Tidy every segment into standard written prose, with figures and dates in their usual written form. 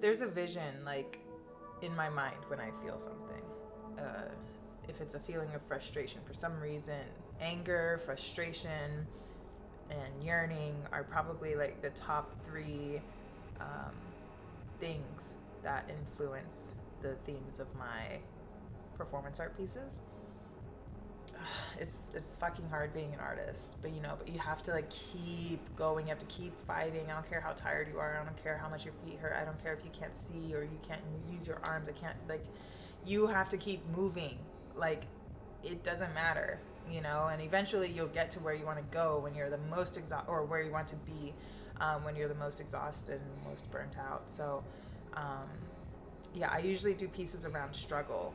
there's a vision like in my mind when I feel something. If it's a feeling of frustration for some reason, anger, frustration, and yearning are probably like the top three um, things that influence the themes of my performance art pieces. It's fucking hard being an artist, but you have to like keep going. You have to keep fighting. I don't care how tired you are. I don't care how much your feet hurt. I don't care if you can't see or you can't use your arms. I can't like. You have to keep moving. Like, it doesn't matter, And eventually you'll get to where you want to go when you're the most or where you want to be when you're the most exhausted and most burnt out. So, yeah, I usually do pieces around struggle.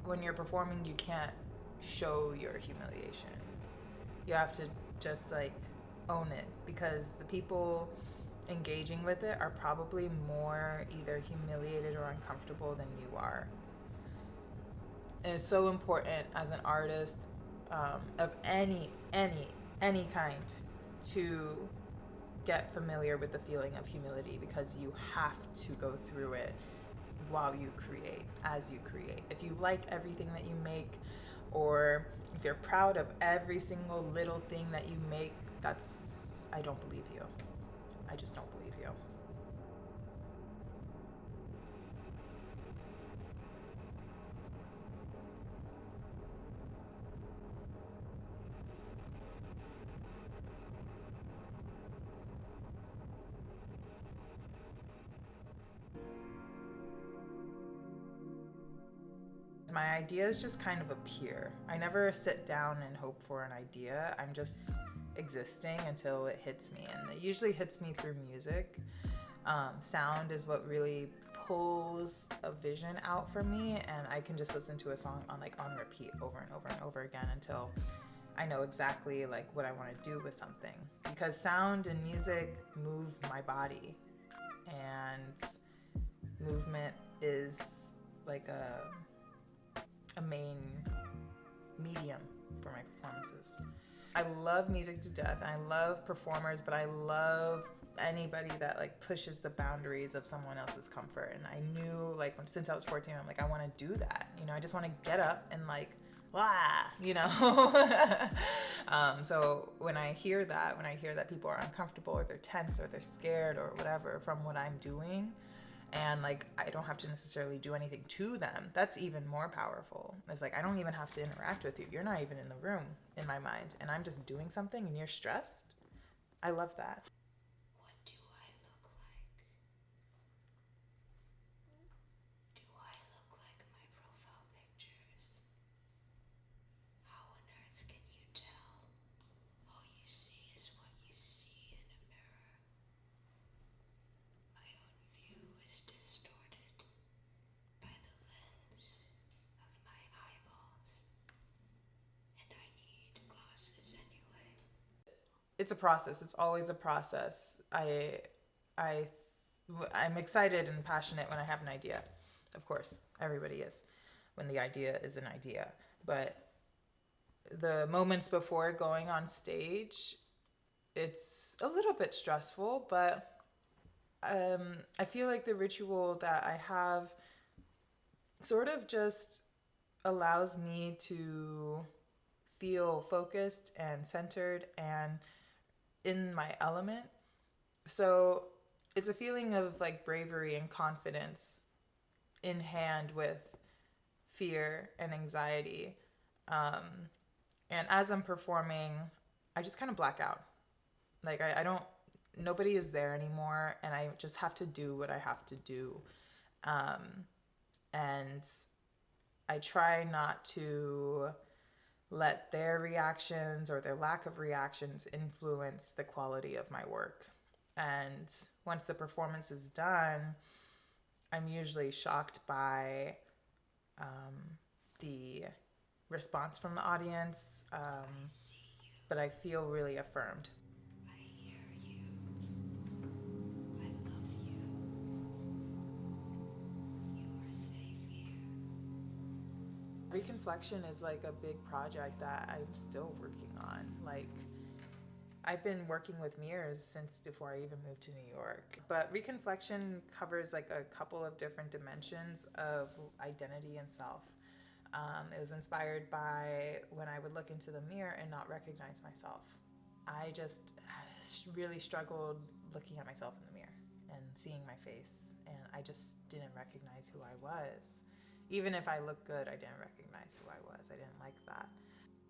When you're performing, you can't show your humiliation. You have to just like own it, because the people engaging with it are probably more either humiliated or uncomfortable than you are. And it's so important as an artist of any kind to get familiar with the feeling of humility, because you have to go through it while you create, as you create. If you like everything that you make, or if you're proud of every single little thing that you make, I don't believe you. I just don't believe you. My ideas just kind of appear. I never sit down and hope for an idea. I'm just existing until it hits me, and it usually hits me through music. Sound is what really pulls a vision out for me, and I can just listen to a song on repeat over and over and over again until I know exactly like what I want to do with something. Because sound and music move my body, and movement is like a main medium for my performances. I love music to death. I love performers, but I love anybody that like pushes the boundaries of someone else's comfort. And I knew since I was 14, I'm like, I want to do that. I just want to get up and like, so when I hear that people are uncomfortable or they're tense or they're scared or whatever from what I'm doing, and like I don't have to necessarily do anything to them, that's even more powerful. It's like I don't even have to interact with you. You're not even in the room in my mind, and I'm just doing something and you're stressed. I love that. What do I look like? Do I look like my profile pictures? How on earth can you tell? All you see is what you see in a mirror. My own view is distorted by the lens of my eyeballs, and I need glasses anyway. It's a process. It's always a process. I I'm excited and passionate when I have an idea. Of course, everybody is when the idea is an idea. But the moments before going on stage, it's a little bit stressful, but I feel like the ritual that I have sort of just allows me to feel focused and centered and in my element. So it's a feeling of like bravery and confidence in hand with fear and anxiety. Um, and as I'm performing, I just kind of black out. Like I don't, nobody is there anymore, and I just have to do what I have to do. Um, and I try not to let their reactions or their lack of reactions influence the quality of my work. And once the performance is done, I'm usually shocked by the response from the audience, but I feel really affirmed. I hear you. I reconflection is like a big project that I'm still working on. Like, I've been working with mirrors since before I even moved to New York. But reconflection covers like a couple of different dimensions of identity and self. It was inspired by when I would look into the mirror and not recognize myself. I just really struggled looking at myself in the mirror and seeing my face, and I just didn't recognize who I was. Even if I looked good, I didn't recognize who I was. I didn't like that.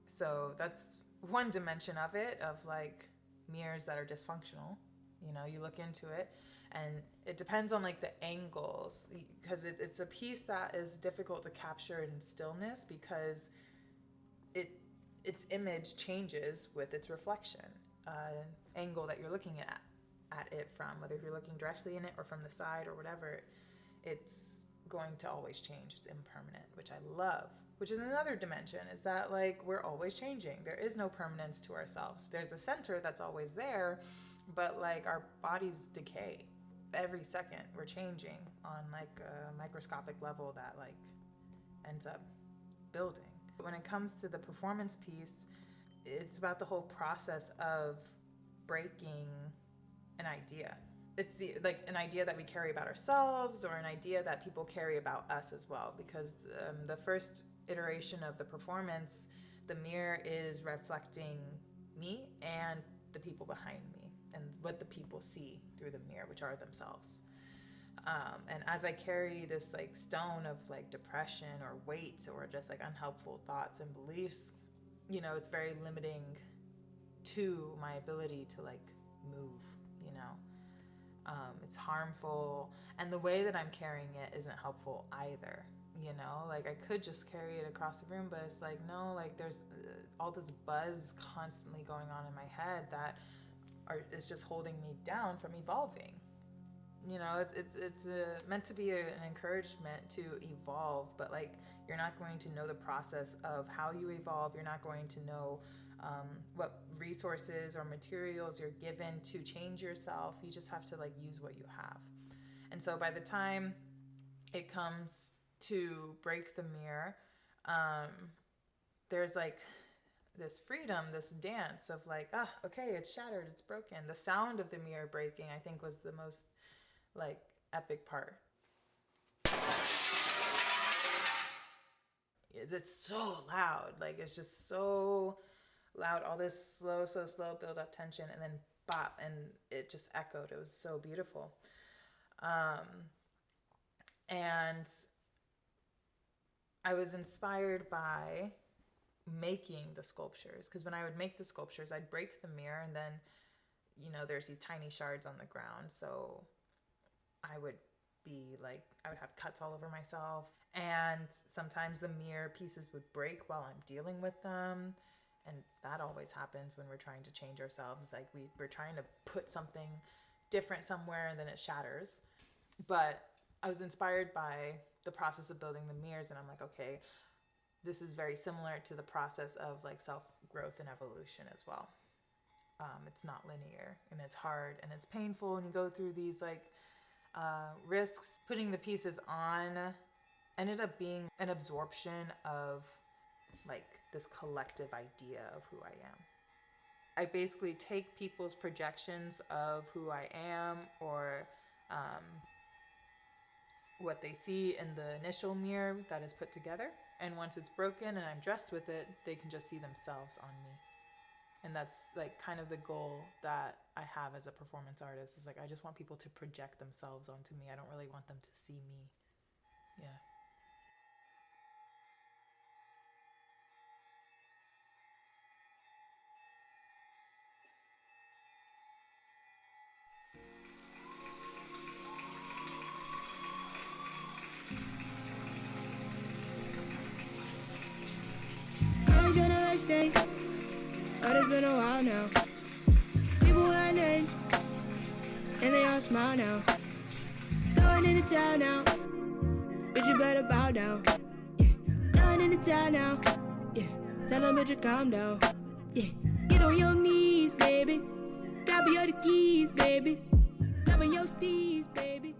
So that's one dimension of it, of like mirrors that are dysfunctional. You know, you look into it, and it depends on like the angles, because it's a piece that is difficult to capture in stillness, because its image changes with its reflection, angle that you're looking at it from, whether you're looking directly in it or from the side or whatever. It's going to always change. It's impermanent, which I love. Which is another dimension, is that like we're always changing. There is no permanence to ourselves. There's a center that's always there, but like our bodies decay. Every second we're changing on like a microscopic level that like ends up building. When it comes to the performance piece, it's about the whole process of breaking an idea. It's an idea that we carry about ourselves, or an idea that people carry about us as well, because the first iteration of the performance, the mirror is reflecting me and the people behind me, and what the people see through the mirror, which are themselves. And as I carry this like stone of like depression or weight or just like unhelpful thoughts and beliefs, you know, it's very limiting to my ability to like move, you know. It's harmful, and the way that I'm carrying it isn't helpful either. You know, like I could just carry it across the room, but it's like, no, like there's all this buzz constantly going on in my head that is just holding me down from evolving. You know, it's meant to be an encouragement to evolve, but like you're not going to know the process of how you evolve. You're not going to know what resources or materials you're given to change yourself. You just have to like use what you have. And so by the time it comes to break the mirror, there's like this freedom, this dance of like, okay, it's shattered, it's broken. The sound of the mirror breaking, I think, was the most like epic part. It's so loud, like it's just so loud, all this slow build up tension, and then bop, and it just echoed. It was so beautiful. And I was inspired by making the sculptures, because when I would make the sculptures, I'd break the mirror, and then, you know, there's these tiny shards on the ground, so I would have cuts all over myself, and sometimes the mirror pieces would break while I'm dealing with them. And that always happens when we're trying to change ourselves. It's like we're trying to put something different somewhere, and then it shatters. But I was inspired by the process of building the mirrors, and I'm like, okay, this is very similar to the process of like self-growth and evolution as well. It's not linear, and it's hard, and it's painful, and you go through these like risks. Putting the pieces on ended up being an absorption of like this collective idea of who I am. I basically take people's projections of who I am, or what they see in the initial mirror that is put together, and once it's broken and I'm dressed with it, they can just see themselves on me. And that's like kind of the goal that I have as a performance artist, is like I just want people to project themselves onto me. I don't really want them to see me. Yeah. Mistake, but it's been a while now. People wear names, and they all smile now. Throwing in the towel now, but you better bow down. Yeah, throwing in the towel now. Yeah, tell them bitch you calm down. Yeah, get on your knees, baby. Grab your keys, baby. Loving your steez, baby.